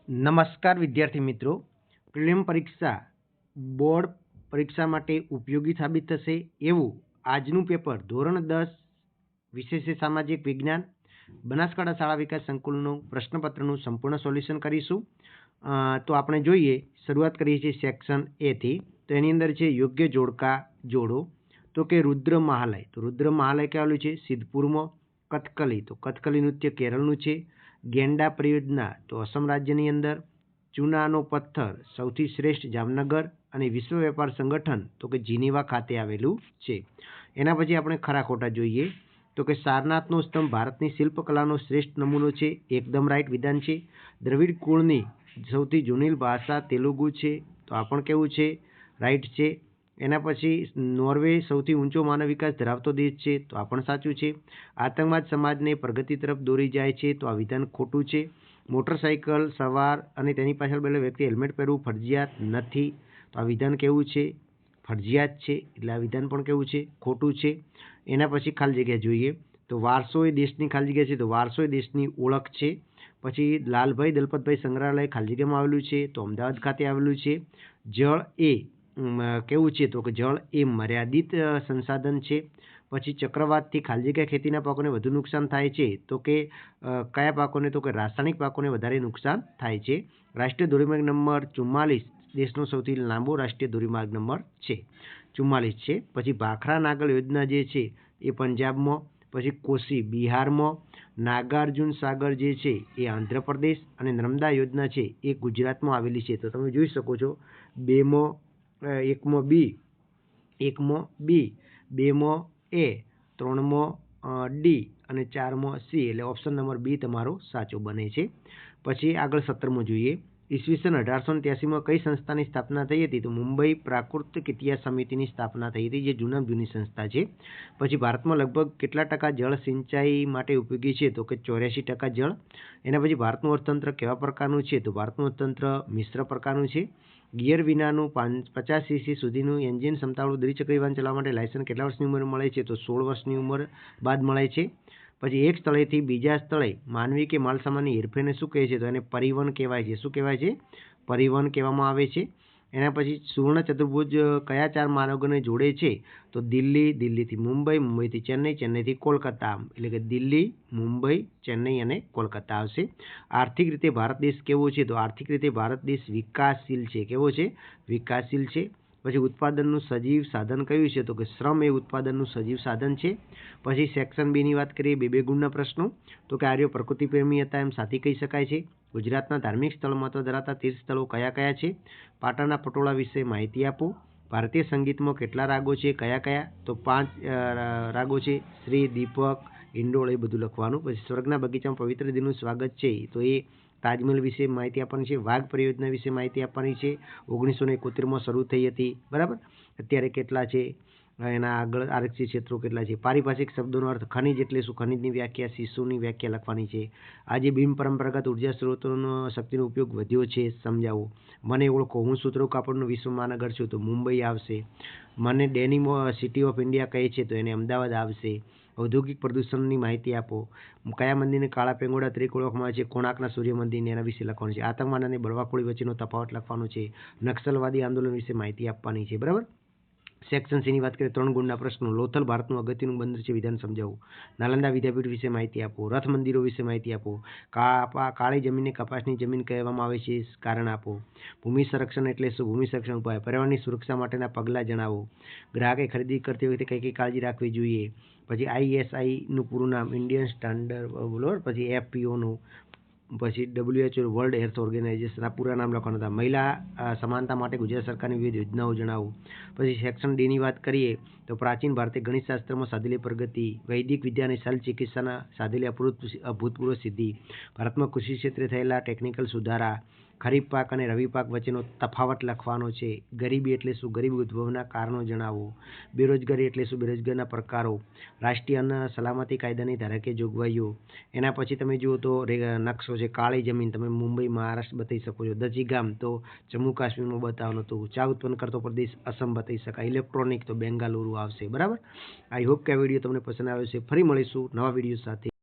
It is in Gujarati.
નમસ્કાર વિદ્યાર્થી મિત્રો, પ્રિલિમ પરીક્ષા બોર્ડ પરીક્ષા માટે ઉપયોગી સાબિત થશે એવું આજનું પેપર ધોરણ 10 વિષય છે સામાજિક વિજ્ઞાન, બનાસકાંઠા શાળા વિકાસ સંકુલનું પ્રશ્નપત્રનું સંપૂર્ણ સોલ્યુશન કરીશું. તો આપણે જોઈએ, શરૂઆત કરીએ છીએ સેક્શન એથી. તો એની અંદર છે યોગ્ય જોડકા જોડો. તો કે રુદ્ર મહાલય, તો રુદ્ર મહાલય કહેલું છે સિદ્ધપુરમાં. કથકલી, તો કથકલી નૃત્ય કેરળનું છે. ગેંડા પરિયોજના તો અસમ રાજ્યની અંદર. ચૂનાનો પથ્થર સૌથી શ્રેષ્ઠ જામનગર. અને વિશ્વ વેપાર સંગઠન તો કે જીનીવા ખાતે આવેલું છે. એના પછી આપણે ખરા ખોટા જોઈએ. તો કે સારનાથનો સ્તંભ ભારતની શિલ્પકલાનો શ્રેષ્ઠ નમૂનો છે, એકદમ રાઈટ વિધાન છે. દ્રવિડ કુળની સૌથી જૂની ભાષા તેલુગુ છે, તો આ પણ કેવું છે, રાઈટ છે. એના પછી નોર્વે સૌથી ઊંચો માનવ વિકાસ ધરાવતો દેશ છે, તો આ પણ સાચું છે. આતંકવાદ સમાજને પ્રગતિ તરફ દોરી જાય છે, તો આ વિધાન ખોટું છે. મોટરસાઇકલ સવાર અને તેની પાછળ બેઠેલો વ્યક્તિ હેલ્મેટ પહેરવું ફરજિયાત નથી, તો આ વિધાન કેવું છે, ફરજિયાત છે, એટલે આ વિધાન પણ કેવું છે, ખોટું છે. એના પછી ખાલી જગ્યા જોઈએ. તો વારસો એ દેશની ખાલી જગ્યા છે, તો વારસો એ દેશની ઓળખ છે. પછી લાલભાઈ દલપતભાઈ સંગ્રહાલય ખાલી જગ્યામાં આવેલું છે, તો અમદાવાદ ખાતે આવેલું છે. જળ એ કેવું છે, તો કે જળ એ મર્યાદિત સંસાધન છે. પછી ચક્રવાતથી ખાલી જગ્યા ખેતીના પાકોને વધુ નુકસાન થાય છે, તો કે કયા પાકોને, તો કે રાસાયણિક પાકોને વધારે નુકસાન થાય છે. રાષ્ટ્રીય ધોરીમાર્ગ નંબર 44 દેશનો સૌથી લાંબો રાષ્ટ્રીય ધોરીમાર્ગ નંબર છે, 44 છે. પછી ભાખરા નાગલ યોજના જે છે એ પંજાબમાં. પછી કોસી બિહારમાં. નાગાર્જુન સાગર જે છે એ આંધ્રપ્રદેશ. અને નર્મદા યોજના છે એ ગુજરાતમાં આવેલી છે. તો તમે જોઈ શકો છો, એકમાં બી, બેમાં એ, ત્રણમાં ડી અને ચારમાં સી, એટલે ઓપ્શન નંબર બી તમારો સાચો બને છે. પછી આગળ 17માં જોઈએ. ઈસવીસન 1883માં કઈ સંસ્થાની સ્થાપના થઈ હતી, તો મુંબઈ પ્રાકૃતિક ઇતિહાસ સમિતિની સ્થાપના થઈ હતી, જે જૂનામાં જૂની સંસ્થા છે. પછી ભારતમાં લગભગ કેટલા ટકા જળ સિંચાઈ માટે ઉપયોગી છે, તો કે 84% જળ. એના પછી ભારતનું અર્થતંત્ર કેવા પ્રકારનું છે, તો ભારતનું અર્થતંત્ર મિશ્ર પ્રકારનું છે. ગિયર વિનાનું 50 cc સુધીનું એન્જિન ક્ષમતાવાળું દ્વિચક્રી વાહન ચલાવવા માટે લાયસન્સ કેટલા વર્ષની ઉંમરે મળે છે, તો 16 વર્ષની ઉંમર બાદ મળે છે. પછી એક સ્થળેથી બીજા સ્થળે માનવી કે માલસામાનની હેરફેરને શું કહે છે, તો એને પરિવહન કહેવાય છે. શું કહેવાય છે, પરિવહન કહેવામાં આવે છે. એના પછી સુવર્ણ ચતુર્ભુજ કયા 4 મહાનગરોને જોડે છે, તો દિલ્હી, દિલ્હીથી મુંબઈ, મુંબઈથી ચેન્નઈ, ચેન્નઈથી કોલકાતા, એટલે કે દિલ્હી, મુંબઈ, ચેન્નઈ અને કોલકાતા આવશે. આર્થિક રીતે ભારત દેશ કેવો છે, તો આર્થિક રીતે ભારત દેશ વિકાસશીલ છે. કેવો છે, વિકાસશીલ છે. પછી ઉત્પાદનનું સજીવ સાધન કયું છે, તો કે શ્રમ એ ઉત્પાદનનું સજીવ સાધન છે. પછી સેક્શન બીની વાત કરીએ, બે ગુણના પ્રશ્નો. તો કે આર્યો પ્રકૃતિ પ્રેમી હતા એમ સાથી કહી શકાય છે. ગુજરાતના ધાર્મિક સ્થળ મહત્વ ધરાવતા તીર્થ સ્થળો કયા કયા છે. પાટણના પટોળા વિશે માહિતી આપો. ભારતીય સંગીતમાં કેટલા રાગો છે, કયા કયા, તો 5 રાગો છે. શ્રી, દીપક, ઇંડોળ, એ બધું લખવાનું. પછી સ્વર્ગના બગીચામાં પવિત્ર દિનનું સ્વાગત છે, તો એ તાજમહેલ વિશે માહિતી આપવાની છે. વાઘ પરિયોજના વિશે માહિતી આપવાની છે. 1971માં શરૂ થઈ હતી, બરાબર. અત્યારે કેટલા છે, એના આગળ આરક્ષિત ક્ષેત્રો કેટલા છે. પારિભાષિક શબ્દોનો અર્થ. ખનિજ એટલે શું, ખનિજની વ્યાખ્યા, શિશુની વ્યાખ્યા લખવાની છે. આજે બિન પરંપરાગત ઉર્જા સ્ત્રોતોનો શક્તિનો ઉપયોગ વધ્યો છે, સમજાવો. મને ઓળખો, હું સુતરાઉ કાપડનું વિશ્વ મહાનગર છું, તો મુંબઈ આવશે. મને ડેનિમ સિટી ઓફ ઇન્ડિયા કહે છે, તો એને અમદાવાદ આવશે. ઔદ્યોગિક પ્રદૂષણની માહિતી આપો. કયા મંદિરને કાળા પેંગોડા તરીકે ઓળખવામાં આવે છે, કોણાર્કના સૂર્ય મંદિરને, એના વિશે લખવાનું છે. આતંકવાદ અને બળવાખોરી વચ્ચેનો તફાવત લખવાનો છે. નક્સલવાદી આંદોલન વિશે માહિતી આપવાની છે, બરાબર. સેક્શન સીની વાત કરીએ, 3 ગુણના પ્રશ્નો. લોથલ ભારતનું અગત્યનું બંદર છે, વિધાન સમજાવો. નાલંદા વિદ્યાપીઠ વિશે માહિતી આપો. રથ મંદિરો વિશે માહિતી આપો. કાળી જમીનને કપાસની જમીન કહેવામાં આવે છે, કારણ આપો. ભૂમિ સંરક્ષણ એટલે શું, ભૂમિ સંરક્ષણ ઉપાય. પર્યાવરણની સુરક્ષા માટેના પગલાં જણાવો. ગ્રાહકે ખરીદી કરતી વખતે કઈ કઈ કાળજી રાખવી જોઈએ. પછી ISIનું પૂરું નામ, ઇન્ડિયન સ્ટાન્ડર્ડ, બરોબર. પછી FPOનું, પછી WHO વર્લ્ડ હેલ્થ ઓર્ગેનાઇઝેશન, આ પૂરા નામ લખવાના હતા. મહિલા સમાનતા માટે ગુજરાત સરકારની વિવિધ યોજનાઓ જણાવો. પછી સેક્શન ડીની વાત કરીએ, તો પ્રાચીન ભારતીય ગણિતશાસ્ત્રમાં સાધેલી પ્રગતિ. વૈદિક વિદ્યા અને શલ્ય ચિકિત્સાના સાધેલી અભૂતપૂર્વ સિદ્ધિ. ભારતમાં કૃષિ ક્ષેત્રે થયેલા ટેકનિકલ સુધારા. ખરીફ પાક અને રવિ પાક વચ્ચેનો તફાવત લખવાનો છે. ગરીબી એટલે શું, ગરીબી ઉદ્ભવના કારણો જણાવો. બેરોજગારી એટલે શું, બેરોજગારીના પ્રકારો. રાષ્ટ્રીય અન્ન સલામતી કાયદાની ધારાકીય જોગવાઈઓ. એના પછી તમે જુઓ તો નકશો છે. કાળી જમીન તમે મુંબઈ, મહારાષ્ટ્ર બતાવી શકો છો. દજી ગામ તો જમ્મુ કાશ્મીરમાં બતાવવાનું હતું. ચા ઉત્પન્ન કરતો પ્રદેશ અસમ બતાવી શકાય. ઇલેક્ટ્રોનિક તો બેંગાલુરુ આવશે, બરાબર. આઈ હોપ કે આ વિડીયો તમને પસંદ આવ્યો છે. ફરી મળીશું નવા વિડીયો સાથે.